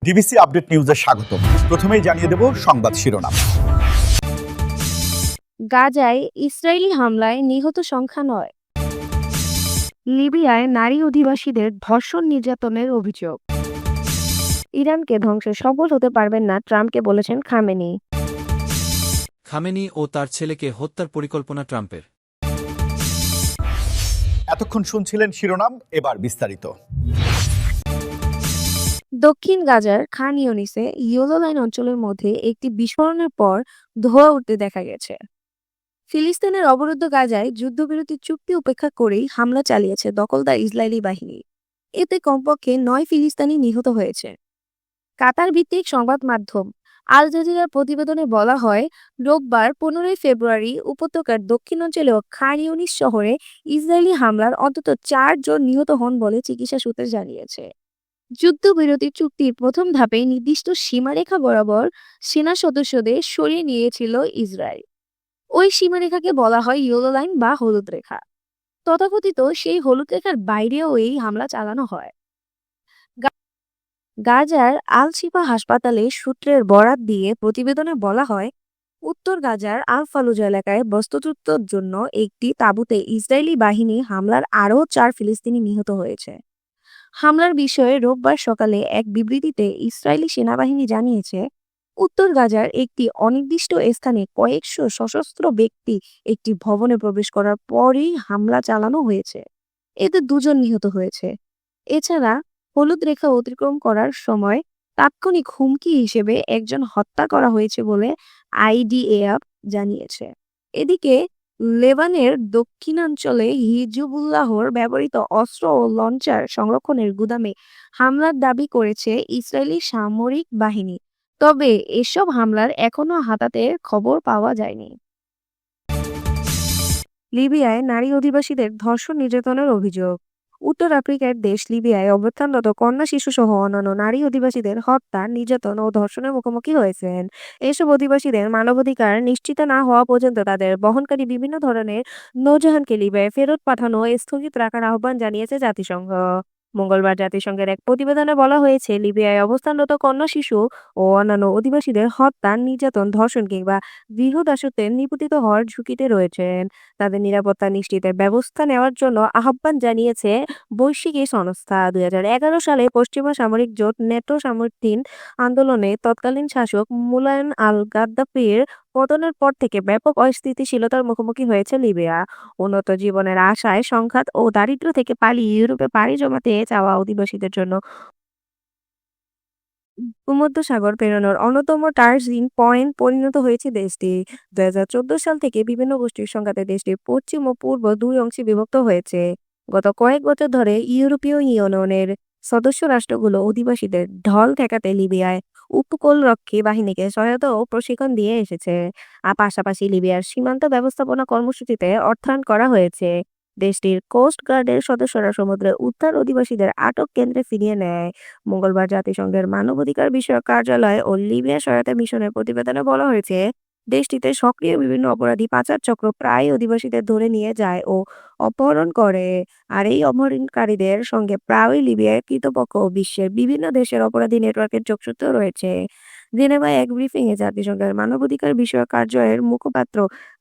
DBC update নিউজে স্বাগত। প্রথমেই জানিয়ে দেব সংবাদ শিরোনাম। গাজায় ইসরায়েলি হামলায় নিহত সংখ্যা ৯। লিবিয়ায় নারী অধিবাসীদের ধর্ষণ নির্যাতনের অভিযোগ। ইরানকে ধ্বংসে সফল হতে পারবেন না, ট্রাম্পকে বলেছেন খামেনি। খামেনি ও তার ছেলেকে হত্যার পরিকল্পনা ট্রাম্পের। এতক্ষণ শুনছিলেন শিরোনাম, এবার বিস্তারিত। দক্ষিণ গাজার খান ইউনিসে ইয়েলো লাইন অঞ্চলের মধ্যে একটি বিস্ফোরণের পর ধোঁয়া উঠতে দেখা গেছে। ফিলিস্তিনের অবরুদ্ধ গাজায় যুদ্ধবিরতি চুক্তি উপেক্ষা করেই হামলা চালিয়েছে দখলদার ইসরায়েলি বাহিনী। এতে কমপক্ষে ৯ ফিলিস্তিনি নিহত হয়েছে। কাতার ভিত্তিক সংবাদ মাধ্যম আল জাজিরার প্রতিবেদনে বলা হয়, রোববার ১৫ ফেব্রুয়ারি উপত্যকার দক্ষিণাঞ্চলীয় খান ইউনিস শহরে ইসরায়েলি হামলার অন্তত ৪ জন নিহত হন বলে চিকিৎসা সূত্রে জানিয়েছে। যুদ্ধবিরতি চুক্তির প্রথম ধাপে নির্দিষ্ট সীমারেখা বরাবর সেনা সদস্যদের সরিয়ে নিয়েছিল ইসরায়েল। ওই সীমারেখাকে বলা হয় ইয়েলো লাইন বা হলুদ রেখা। তথাকথিত সেই হলুদ রেখার বাইরেও এই হামলা চালানো হয়। গাজার আল শিফা হাসপাতালে সূত্রের বরাত দিয়ে প্রতিবেদনে বলা হয়, উত্তর গাজার আল ফালুজা এলাকায় বস্তুযুদ্ধের জন্য একটি তাঁবুতে ইসরায়েলি বাহিনী হামলার আরও ৪ ফিলিস্তিনি নিহত হয়েছে। হামলার বিষয়ে রোববার সকালে এক বিবৃতিতে ইসরায়েলি সেনাবাহিনী জানিয়েছে, উত্তর গাজার একটি অনির্দিষ্ট স্থানে কয়েকশো সশস্ত্র ব্যক্তি একটি ভবনে প্রবেশ করার পরেই হামলা চালানো হয়েছে। এতে ২ জন নিহত হয়েছে। এছাড়া হলুদ রেখা অতিক্রম করার সময় তাৎক্ষণিক হুমকি হিসেবে একজন হত্যা করা হয়েছে বলে আইডিএফ জানিয়েছে। এদিকে লেবানের দক্ষিণাঞ্চলে হিজবুল্লাহর ব্যবহৃত অস্ত্র ও লঞ্চার সংরক্ষণের গুদামে হামলার দাবি করেছে ইসরায়েলি সামরিক বাহিনী। তবে এসব হামলার এখনো হাতাতে খবর পাওয়া যায়নি। লিবিয়ায় নারী অধিবাসীদের ধর্ষণ নির্যাতনের অভিযোগ। উত্তর আফ্রিকার দেশ লিবিয়ায় অবস্থানরত কন্যা শিশুসহ অন্যান্য নারী অধিবাসীদের হত্যা, নির্যাতন ও ধর্ষণের মুখোমুখি হয়েছেন। এসব অধিবাসীদের মানবাধিকার নিশ্চিত না হওয়া পর্যন্ত তাদের বহনকারী বিভিন্ন ধরনের নৌজাহানকে লিবিয়ায় ফেরত পাঠানো স্থগিত রাখার আহ্বান জানিয়েছে জাতিসংঘ। মঙ্গলবার জাতিসংঘের এক প্রতিবেদনে বলা হয়েছে, লিবিয়ায় অবস্থানরত কন্যা শিশু ও অন্যান্য অধিবাসীদের হত্যা, নির্যাতন, ধর্ষণ কিংবা গৃহদাসত্বে নিপতিত হওয়ার ঝুঁকিতে রয়েছেন। তাদের নিরাপত্তা নিশ্চিতের ব্যবস্থা নেওয়ার জন্য আহ্বান জানিয়েছে বৈশ্বিক এই সংস্থা। ২০১১ সালে পশ্চিমা সামরিক জোট নেটো সমর্থিত আন্দোলনে তৎকালীন শাসক মুলায়ম আল গাদ্দাফির পতনের পর থেকে ব্যাপক অস্থিতিশীলতার মুখোমুখি হয়েছে লিবিয়া। উন্নত জীবনের আশায় সংঘাত ও দারিদ্র্য থেকে পালিয়ে ইউরোপে পাড়ি জমাতে চাওয়া অধিবাসীদের জন্য ভূমধ্যসাগর পেরোনোর অন্যতম টার্জিন পয়েন্ট পরিণত হয়েছে দেশটি। ২০১৪ সাল থেকে বিভিন্ন গোষ্ঠীর সংঘাতে দেশটি পশ্চিম ও পূর্ব ২ অংশে বিভক্ত হয়েছে। গত কয়েক বছর ধরে ইউরোপীয় ইউনিয়নের সদস্য রাষ্ট্রগুলো অধিবাসীদের ঢল ঠেকাতে লিবিয়ায় উপকূলরক্ষী বাহিনীকে সহায়তা ও প্রশিক্ষণ দিয়ে এসেছে। আর পাশাপাশি লিবিয়ার সীমান্ত ব্যবস্থাপনা কর্মসূচিতে অর্থায়ন করা হয়েছে। দেশটির কোস্ট গার্ডের সদস্যরা সমুদ্রে উদ্ধার অধিবাসীদের আটক কেন্দ্রে ফিরিয়ে নেয়। মঙ্গলবার জাতিসংঘের মানবাধিকার বিষয়ক কার্যালয় ও লিবিয়া সহায়তা মিশনের প্রতিবেদনে বলা হয়েছে, দেশটিতে সক্রিয় বিভিন্ন অপরাধী পাচার চক্র প্রায় অধিবাসীদের ধরে নিয়ে যায় ও অপহরণ করে। আর এই অপহরণকারীদের সঙ্গে প্রায়ই লিবিয়ার কর্তৃপক্ষ ও বিশ্বের বিভিন্ন দেশের অপরাধী নেটওয়ার্কের যোগসূত্র রয়েছে। জেনেভায় এক ব্রিফিংয়ে জাতিসংঘের মানবাধিকার বিষয়ক কার্যালয়ের মুখপাত্র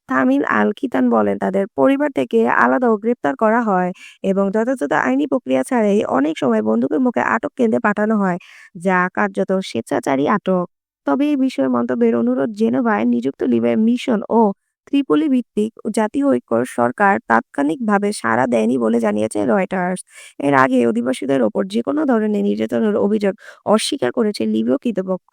তামিল আল কিতান বলেন, তাদের পরিবার থেকে আলাদা ও গ্রেপ্তার করা হয় এবং যথাযথ আইনি প্রক্রিয়া ছাড়াই অনেক সময় বন্দুকের মুখে আটক কেন্দ্রে পাঠানো হয়, যা কার্যত স্বেচ্ছাচারী আটক। তবে এই বিষয়ে মন্তব্যের অনুরোধ জেনেভায় নিযুক্ত লিবিয়ার মিশন ও ত্রিপোলি ভিত্তিক জাতীয় ঐক্য সরকার তাৎক্ষণিকভাবে সাড়া দেয়নি বলে জানিয়েছে রয়টার্স। এর আগে অধিবাসীদের ওপর যেকোনো ধরনের নির্যাতনের অভিযোগ অস্বীকার করেছে লিবীয় কর্তৃপক্ষ।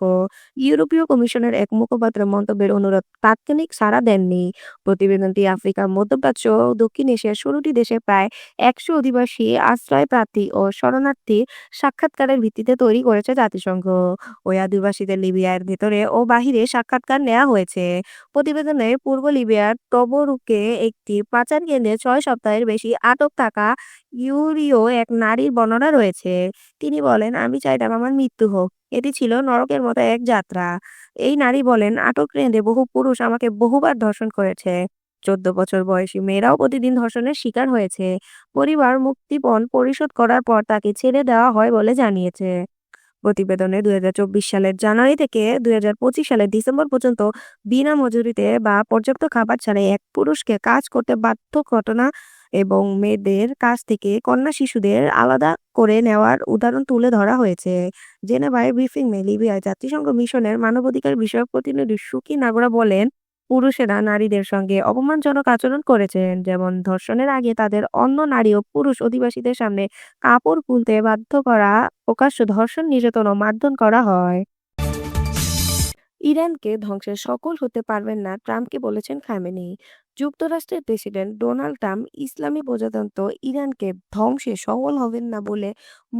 ইউরোপীয় কমিশনের এক মুখপাত্র মন্তব্যের অনুরোধ তাৎক্ষণিক সাড়া দেননি। প্রতিবেদনটি আফ্রিকা, মধ্যপ্রাচ্য ও দক্ষিণ এশিয়ার ১৬টি দেশে প্রায় ১০০ অধিবাসী, আশ্রয় প্রার্থী ও শরণার্থী সাক্ষাৎকারের ভিত্তিতে তৈরি করেছে জাতিসংঘ। ওই আদিবাসীদের লিবিয়ার ভেতরে ও বাহিরে সাক্ষাৎকার নেওয়া হয়েছে। প্রতিবেদনে পূর্ব লিবিয়ার তবরুকে একটি পাচার কেন্দ্রে ৬ সপ্তাহের বেশি আটক থাকা ইউরীয় এক নারীর বর্ণনা রয়েছে। তিনি বলেন, আমি চাইতাম আমার মৃত্যু হোক। এটি ছিল নরকের মতো এক যাত্রা। এই নারী বলেন, আটক কেন্দ্রে বহু পুরুষ আমাকে বহুবার ধর্ষণ করেছে। ১৪ বছর বয়সী মেয়েরাও প্রতিদিন ধর্ষণের শিকার হয়েছে। পরিবার মুক্তিপণ পরিশোধ করার পর তাকে ছেড়ে দেওয়া হয় বলে জানিয়েছে। প্রতিবেদনে ২০২৪ সালের জানুয়ারি থেকে ২০২৫ সালের ডিসেম্বর পর্যন্ত বিনা মজুরিতে বা পর্যাপ্ত খাবার ছাড়াই এক পুরুষকে কাজ করতে বাধ্য ঘটনা এবং মেয়েদের কাছ থেকে কন্যা শিশুদের আলাদা করে নেওয়ার উদাহরণ তুলে ধরা হয়েছে। জেনেভায় ব্রিফিংয়ে লিবিয়ায় জাতিসংঘ মিশনের মানবাধিকার বিষয়ক প্রতিনিধি সুকি নাগরা বলেন, পুরুষেরা নারীদের সঙ্গে অপমানজনক আচরণ করেছেন, যেমন ধর্ষণের আগে তাদের অন্য নারী ও পুরুষ অধিবাসীদের সামনে কাপড় খুলতে বাধ্য করা, প্রকাশ্য ধর্ষণ, নির্যাতন ও মারধর করা হয়। ইরানকে ধ্বংসের সফল হতে পারবেন না, ট্রাম্পকে বলেছেন খামেনি। যুক্তরাষ্ট্রের প্রেসিডেন্ট ডোনাল্ড ট্রাম্প ইসলামী প্রজাতন্ত্র ইরানকে ধ্বংসে সফল হবেন না বলে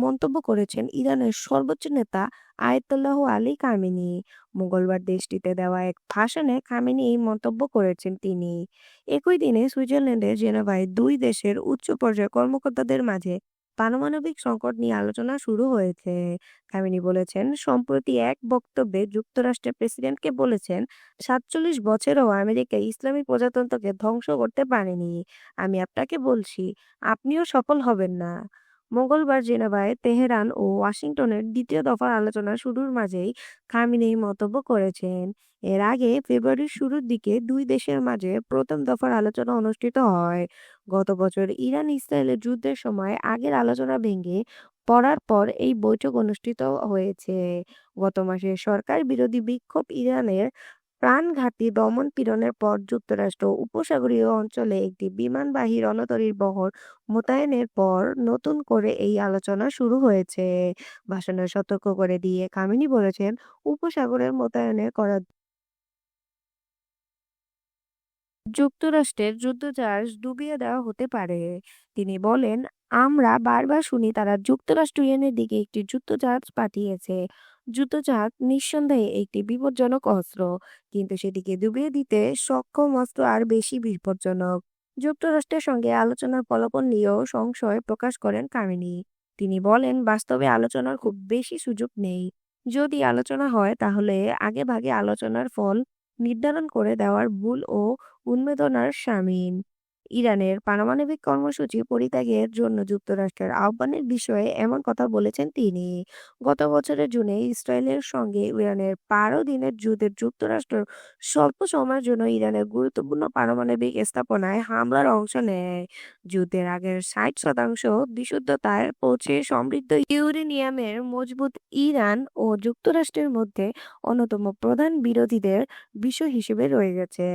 মন্তব্য করেছেন ইরানের সর্বোচ্চ নেতা আয়াতুল্লাহ আলী খামেনি। মঙ্গলবার দেশটিতে দেওয়া এক ভাষণে খামেনি এই মন্তব্য করেছেন তিনি। একই দিনে সুইজারল্যান্ডের জেনেভায় দুই দেশের উচ্চ পর্যায়ের কর্মকর্তাদের মাঝে পারমাণবিক সংকট নিয়ে আলোচনা শুরু হয়েছে। খামেনি বলেছেন, সম্প্রতি এক বক্তব্যে যুক্তরাষ্ট্রের প্রেসিডেন্টকে বলেছেন, ৪৭ বছরেও আমেরিকা ইসলামী প্রজাতন্ত্রকে ধ্বংস করতে পারেনি। আমি আপনাকে বলছি, আপনিও সফল হবেন না। মঙ্গলবার জেনেভায় তেহরান ও ওয়াশিংটনের দ্বিতীয় দফার আলোচনা শুরুর মাঝেই খামেনি এই মন্তব্য করেছেন। এর আগে ফেব্রুয়ারির শুরুর দিকে দুই দেশের মাঝে প্রথম দফার আলোচনা অনুষ্ঠিত হয়। গত বছর ইরান ইসরায়েলের যুদ্ধের সময় আগের আলোচনা ভেঙে পড়ার পর এই বৈঠক অনুষ্ঠিত হয়েছে। গত মাসে সরকার বিরোধী বিক্ষোভ, ইরানের প্রাণঘাতী দমন পীড়নের পর যুক্তরাষ্ট্র উপসাগরীয় অঞ্চলে একটি বিমানবাহী রণতরীর বহর মোতায়েনের পর নতুন করে এই আলোচনা শুরু হয়েছে। ভাষণে সতর্ক করে দিয়ে খামেনি বলেছেন, উপসাগরের মোতায়েনে করা যুক্তরাষ্ট্রের যুদ্ধজাহাজ ডুবিয়ে দেওয়া হতে পারে। তিনি বলেন, আমরা বারবার শুনি তারা যুক্তরাষ্ট্র ইরানের দিকে একটি যুদ্ধজাহাজ পাঠিয়েছে। যুদ্ধজাহাজ নিঃসন্দেহে একটি বিপজ্জনক অস্ত্র, কিন্তু সেটিকে ডুবিয়ে দিতে সক্ষম অস্ত্র আর বেশি বিপজ্জনক। যুক্তরাষ্ট্রের সঙ্গে আলোচনার ফলাফল নিয়েও সংশয় প্রকাশ করেন খামেনি। তিনি বলেন, বাস্তবে আলোচনার খুব বেশি সুযোগ নেই। যদি আলোচনা হয় তাহলে আগেভাগে আলোচনার ফল নির্ধারণ করে দেওয়ার ভুল ও উন্মাদনার শামিল। ইরানের পারমাণবিক কর্মসূচি পরিত্যাগের জন্য যুক্তরাষ্ট্রের আহ্বানের বিষয়ে এমন কথা বলেছেন তিনি। গত বছরের জুনে ইসরায়েলের সঙ্গে ইরানের ১২ দিনের যুদ্ধে যুক্তরাষ্ট্র স্বল্প সময়ের জন্য ইরানের গুরুত্বপূর্ণ পারমাণবিক স্থাপনায় হামলার অংশ নেয়। যুদ্ধের আগের ৬০% বিশুদ্ধতায় পৌঁছে সমৃদ্ধ ইউরেনিয়ামের মজবুত ইরান ও যুক্তরাষ্ট্রের মধ্যে অন্যতম প্রধান বিরোধীদের বিষয় হিসেবে রয়ে গেছে।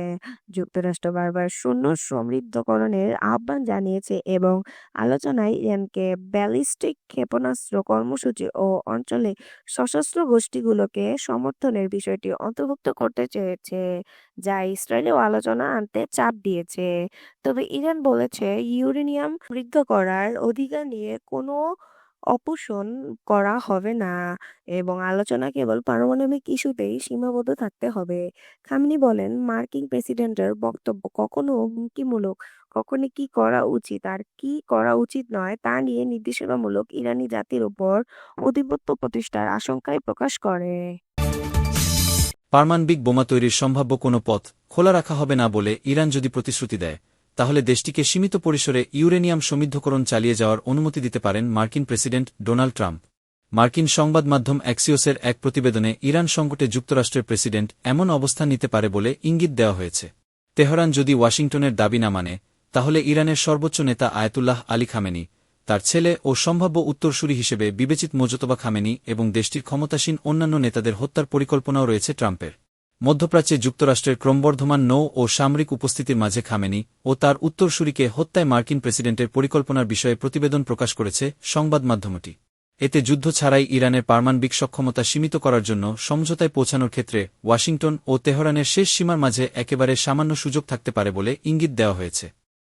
যুক্তরাষ্ট্র বারবার শূন্য সমৃদ্ধকরণের আহ্বান জানিয়েছে এবং আলোচনায় ইরানকে ব্যালিস্টিক ক্ষেপণাস্ত্র কর্মসূচি ও অঞ্চলে সশস্ত্র গোষ্ঠীগুলোকে সমর্থনের বিষয়টি অন্তর্ভুক্ত করতে চেয়েছে, যা ইসরায়েলেও আলোচনা আনতে চাপ দিয়েছে। তবে ইরান বলেছে, ইউরেনিয়াম সমৃদ্ধ করার অধিকার নিয়ে কোনো অপোষণ করা হবে না এবং আলোচনা কেবল পারমাণবিক ইস্যুতেই সীমাবদ্ধ থাকতে হবে। খামেনি বলেন, মার্কিন প্রেসিডেন্টের বক্তব্য কখনো হুমকিমূলক, কখনো কি করা উচিত আর কি করা উচিত নয় তা নিয়ে নির্দেশনামূলক ইরানি জাতির উপর আধিপত্য প্রতিষ্ঠার আশঙ্কাই প্রকাশ করে। পারমাণবিক বোমা তৈরির সম্ভাব্য কোনো পথ খোলা রাখা হবে না বলে ইরান যদি প্রতিশ্রুতি দেয়, তাহলে দেশটিকে সীমিত পরিসরে ইউরেনিয়াম সমৃদ্ধকরণ চালিয়ে যাওয়ার অনুমতি দিতে পারেন মার্কিন প্রেসিডেন্ট ডোনাল্ড ট্রাম্প। মার্কিন সংবাদ মাধ্যম অ্যাক্সিওসের এক প্রতিবেদনে ইরান সংকটে যুক্তরাষ্ট্রের প্রেসিডেন্ট এমন অবস্থান নিতে পারে বলে ইঙ্গিত দেওয়া হয়েছে। তেহরান যদি ওয়াশিংটনের দাবি না মানে, তাহলে ইরানের সর্বোচ্চ নেতা আয়াতুল্লাহ আলী খামেনি, তার ছেলে ও সম্ভাব্য উত্তরসূরি হিসেবে বিবেচিত মোজতবা খামেনি এবং দেশটির ক্ষমতাসীন অন্যান্য নেতাদের হত্যার পরিকল্পনাও রয়েছে ট্রাম্পের। মধ্যপ্রাচ্যে যুক্তরাষ্ট্রের ক্রমবর্ধমান নৌ ও সামরিক উপস্থিতির মাঝে খামেনি ও তার উত্তরসূরিকে হত্যায় মার্কিন প্রেসিডেন্টের পরিকল্পনার বিষয়ে প্রতিবেদন প্রকাশ করেছে সংবাদ মাধ্যমটি। এতে যুদ্ধ ছাড়াই ইরানের পারমাণবিক সক্ষমতা সীমিত করার জন্য সমঝোতায় পৌঁছানোর ক্ষেত্রে ওয়াশিংটন ও তেহরানের শেষ সীমার মাঝে একেবারে সামান্য সুযোগ থাকতে পারে বলে ইঙ্গিত দেওয়া হয়েছে।